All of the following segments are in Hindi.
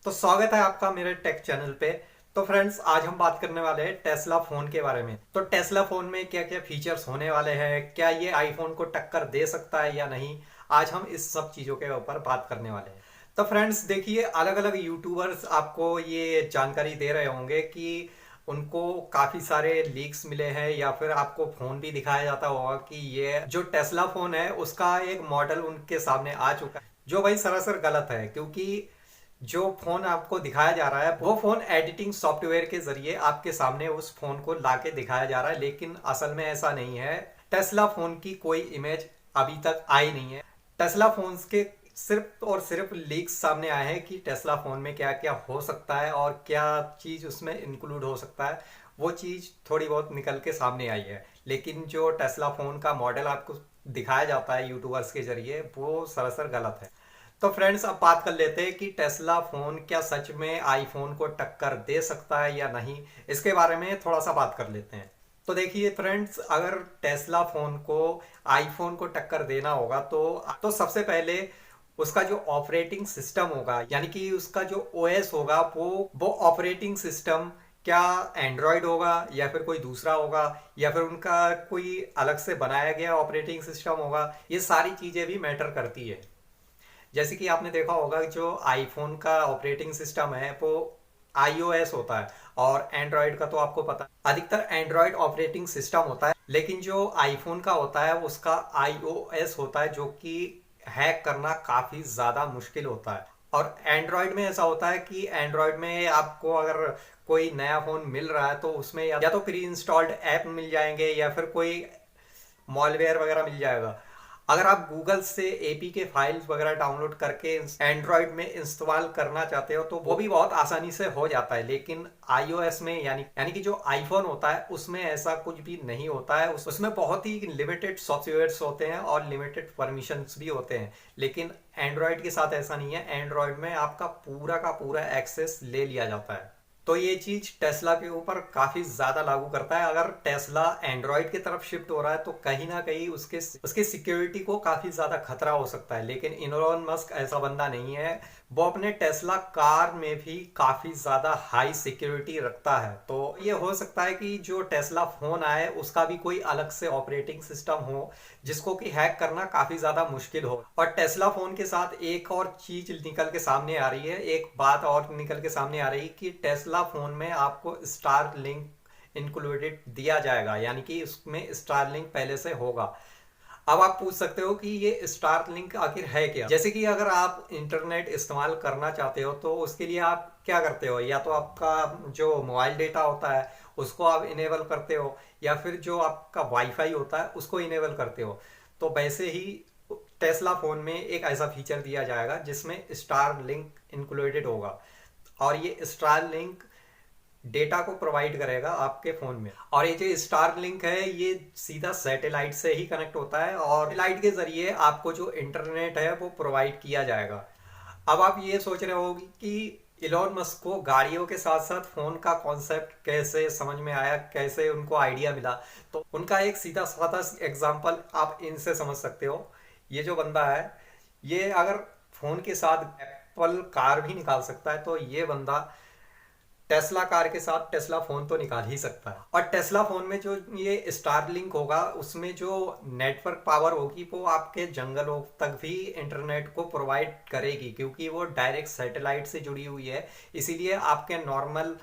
तो स्वागत है आपका मेरे टेक चैनल पे। तो फ्रेंड्स, आज हम बात करने वाले हैं टेस्ला फोन के बारे में। तो टेस्ला फोन में क्या क्या फीचर्स होने वाले हैं, क्या ये आईफोन को टक्कर दे सकता है या नहीं, आज हम इस सब चीज़ों के ऊपर बात करने वाले हैं। तो फ्रेंड्स देखिए, अलग अलग यूट्यूबर्स आपको ये जानकारी दे रहे होंगे कि उनको काफ़ी सारे लीक्स मिले हैं, या फिर आपको फ़ोन भी दिखाया जाता होगा कि ये जो टेस्ला फ़ोन है उसका एक मॉडल उनके सामने आ चुका है, जो भाई सरासर गलत है। क्योंकि जो फोन आपको दिखाया जा रहा है वो फोन एडिटिंग सॉफ्टवेयर के जरिए आपके सामने उस फोन को लाके दिखाया जा रहा है, लेकिन असल में ऐसा नहीं है। टेस्ला फोन की कोई इमेज अभी तक आई नहीं है। टेस्ला फोन्स के सिर्फ और सिर्फ लीक्स सामने आए हैं कि टेस्ला फोन में क्या क्या हो सकता है और क्या चीज उसमें इंक्लूड हो सकता है। वो चीज थोड़ी बहुत निकल के सामने आई है, लेकिन जो टेस्ला फोन का मॉडल आपको दिखाया जाता है यूट्यूबर्स के जरिए वो सरासर गलत है। तो फ्रेंड्स, अब बात कर लेते हैं कि टेस्ला फोन क्या सच में आईफोन को टक्कर दे सकता है या नहीं। इसके बारे में थोड़ा सा बात कर लेते हैं। तो देखिए फ्रेंड्स, अगर टेस्ला फोन को आईफोन को टक्कर देना होगा तो सबसे पहले उसका जो ऑपरेटिंग सिस्टम होगा, यानी कि उसका जो ओएस होगा, वो ऑपरेटिंग सिस्टम क्या एंड्रॉयड होगा या फिर कोई दूसरा होगा, या फिर उनका कोई अलग से बनाया गया ऑपरेटिंग सिस्टम होगा। ये सारी चीजें भी मैटर करती है। जैसे कि आपने देखा होगा, जो आईफोन का ऑपरेटिंग सिस्टम है वो iOS होता है, और एंड्रॉयड का तो आपको पता है अधिकतर एंड्रॉयड ऑपरेटिंग सिस्टम होता है। लेकिन जो आईफोन का होता है उसका iOS होता है, जो कि हैक करना काफी ज्यादा मुश्किल होता है। और एंड्रॉयड में ऐसा होता है कि एंड्रॉयड में आपको अगर कोई नया फोन मिल रहा है तो उसमें या तो प्री इंस्टॉल्ड ऐप मिल जाएंगे या फिर कोई मॉलवेयर वगैरह मिल जाएगा। अगर आप गूगल से एपीके फाइल्स वगैरह डाउनलोड करके एंड्रॉयड में इंस्टॉल करना चाहते हो तो वो भी बहुत आसानी से हो जाता है। लेकिन आईओएस में यानी कि जो आईफोन होता है उसमें ऐसा कुछ भी नहीं होता है। उसमें बहुत ही लिमिटेड सॉफ्टवेयर्स होते हैं और लिमिटेड परमिशंस भी होते हैं। लेकिन एंड्रॉयड के साथ ऐसा नहीं है। एंड्रॉयड में आपका पूरा का पूरा एक्सेस ले लिया जाता है। तो ये चीज टेस्ला के ऊपर काफी ज्यादा लागू करता है। अगर टेस्ला एंड्रॉयड की तरफ शिफ्ट हो रहा है तो कहीं ना कहीं उसके उसके सिक्योरिटी को काफी ज्यादा खतरा हो सकता है। लेकिन इलोन मस्क ऐसा बंदा नहीं है। वो अपने टेस्ला कार में भी काफी ज्यादा हाई सिक्योरिटी रखता है। तो ये हो सकता है कि जो टेस्ला फोन आए उसका भी कोई अलग से ऑपरेटिंग सिस्टम हो जिसको कि हैक करना काफी ज्यादा मुश्किल हो। और टेस्ला फोन के साथ एक और चीज निकल के सामने आ रही है, एक बात और निकल के सामने आ रही है कि टेस्ला फोन में आपको स्टार लिंक इंक्लूडेड दिया जाएगा, यानी कि उसमें स्टार लिंक पहले से होगा। अब आप पूछ सकते हो कि ये स्टार लिंक आखिर है क्या। जैसे कि अगर आप इंटरनेट इस्तेमाल करना चाहते हो तो उसके लिए आप क्या करते हो, या तो आपका जो मोबाइल डेटा होता है उसको आप इनेबल करते हो, या फिर जो आपका वाईफाई होता है उसको इनेबल करते हो। तो वैसे ही टेस्ला फोन में एक ऐसा फीचर दिया जाएगा जिसमें स्टार लिंक इंक्लूडेड होगा। और ये स्टार लिंक डेटा को प्रोवाइड करेगा आपके फोन में। और ये जो स्टार लिंक है ये सीधा सैटेलाइट से ही कनेक्ट होता है, और सैटेलाइट के जरिए आपको जो इंटरनेट है वो प्रोवाइड किया जाएगा। अब आप ये सोच रहे होगी कि इलॉन मस्क को गाड़ियों के साथ साथ फोन का कॉन्सेप्ट कैसे समझ में आया, कैसे उनको आइडिया मिला। तो उनका एक सीधा साधा एग्जांपल आप इनसे समझ सकते हो। ये जो बंदा है, ये अगर फोन के साथ एप्पल कार भी निकाल सकता है तो ये बंदा टेस्ला कार के साथ टेस्ला फोन तो निकाल ही सकता है। और टेस्ला फोन में जो ये स्टार लिंक होगा उसमें जो नेटवर्क पावर होगी वो आपके जंगलों तक भी इंटरनेट को प्रोवाइड करेगी, क्योंकि वो डायरेक्ट सैटेलाइट से जुड़ी हुई है। इसीलिए आपके नॉर्मल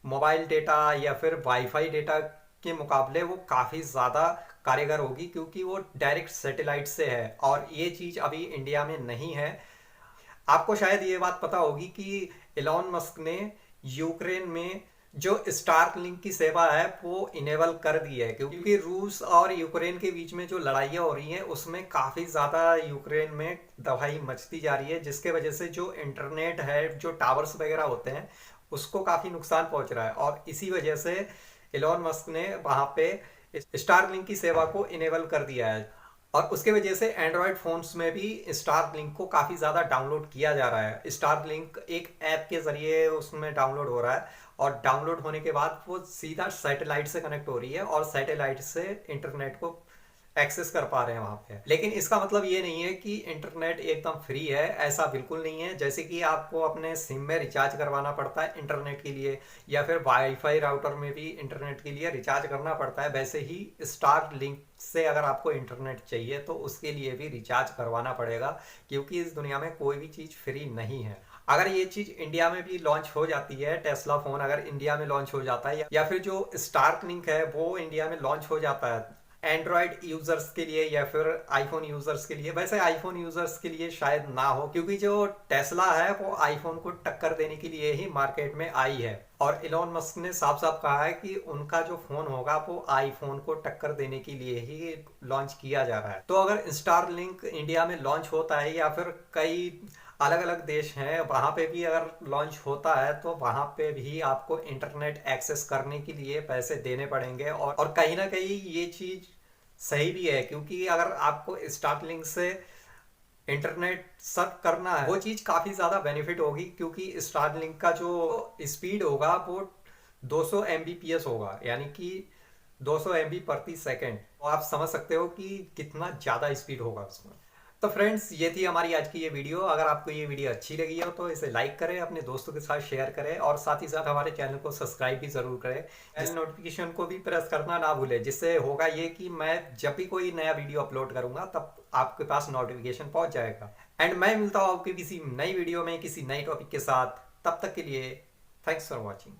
मोबाइल डेटा या फिर वाईफाई डेटा के मुकाबले वो काफ़ी ज़्यादा कारगर होगी, क्योंकि वो डायरेक्ट सैटेलाइट से है। और ये चीज़ अभी इंडिया में नहीं है। आपको शायद ये बात पता होगी कि एलॉन मस्क ने यूक्रेन में जो स्टार लिंक की सेवा है वो इनेबल कर दी है, क्योंकि रूस और यूक्रेन के बीच में जो लड़ाइयाँ हो रही हैं उसमें काफ़ी ज़्यादा यूक्रेन में तबाही मचती जा रही है, जिसके वजह से जो इंटरनेट है, जो टावर्स वगैरह होते हैं, उसको काफ़ी नुकसान पहुंच रहा है। और इसी वजह से एलॉन मस्क ने वहाँ पे स्टार लिंक की सेवा को इनेबल कर दिया है। और उसके वजह से एंड्रॉयड फोन्स में भी स्टार लिंक को काफ़ी ज़्यादा डाउनलोड किया जा रहा है। स्टार लिंक एक ऐप के ज़रिए उसमें डाउनलोड हो रहा है, और डाउनलोड होने के बाद वो सीधा सैटेलाइट से कनेक्ट हो रही है और सैटेलाइट से इंटरनेट को एक्सेस कर पा रहे हैं वहां पे। लेकिन इसका मतलब ये नहीं है कि इंटरनेट एकदम फ्री है, ऐसा बिल्कुल नहीं है। जैसे कि आपको अपने सिम में रिचार्ज करवाना पड़ता है इंटरनेट के लिए, या फिर वाईफाई राउटर में भी इंटरनेट के लिए रिचार्ज करना पड़ता है, वैसे ही स्टार लिंक से अगर आपको इंटरनेट चाहिए तो उसके लिए भी रिचार्ज करवाना पड़ेगा, क्योंकि इस दुनिया में कोई भी चीज़ फ्री नहीं है। अगर ये चीज इंडिया में भी लॉन्च हो जाती है, टेस्ला फोन अगर इंडिया में लॉन्च हो जाता है, या फिर जो स्टार्क लिंक है वो इंडिया में लॉन्च हो जाता है एंड्रॉयड यूजर्स के लिए या फिर आईफोन यूजर्स के लिए। वैसे आईफोन यूजर्स के लिए शायद ना हो, क्योंकि जो टेस्ला है वो आईफोन को टक्कर देने के लिए ही मार्केट में आई है। और इलॉन मस्क ने साफ साफ कहा है कि उनका जो फोन होगा वो आईफोन को टक्कर देने के लिए ही लॉन्च किया जा रहा है। तो अगर स्टार लिंक इंडिया में लॉन्च होता है, या फिर कई अलग अलग देश हैं वहां पे भी अगर लॉन्च होता है, तो वहां पे भी आपको इंटरनेट एक्सेस करने के लिए पैसे देने पड़ेंगे। और कहीं ना कहीं ये चीज सही भी है, क्योंकि अगर आपको स्टार्टलिंक से इंटरनेट सर्फ करना है वो चीज काफी ज्यादा बेनिफिट होगी, क्योंकि स्टारलिंक का जो स्पीड होगा वो 200 Mbps होगा, यानी कि 200 MB प्रति सेकेंड। तो आप समझ सकते हो कि कितना ज्यादा स्पीड होगा उसमें। तो फ्रेंड्स, ये थी हमारी आज की ये वीडियो। अगर आपको ये वीडियो अच्छी लगी हो तो इसे लाइक करें, अपने दोस्तों के साथ शेयर करें, और साथ ही साथ हमारे चैनल को सब्सक्राइब भी जरूर करें। बेल नोटिफिकेशन को भी प्रेस करना ना भूलें, जिससे होगा ये कि मैं जब भी कोई नया वीडियो अपलोड करूंगा तब आपके पास नोटिफिकेशन पहुंच जाएगा। एंड मैं मिलता हूँ आपकी किसी नई वीडियो में किसी नई टॉपिक के साथ। तब तक के लिए थैंक्स फॉर वॉचिंग।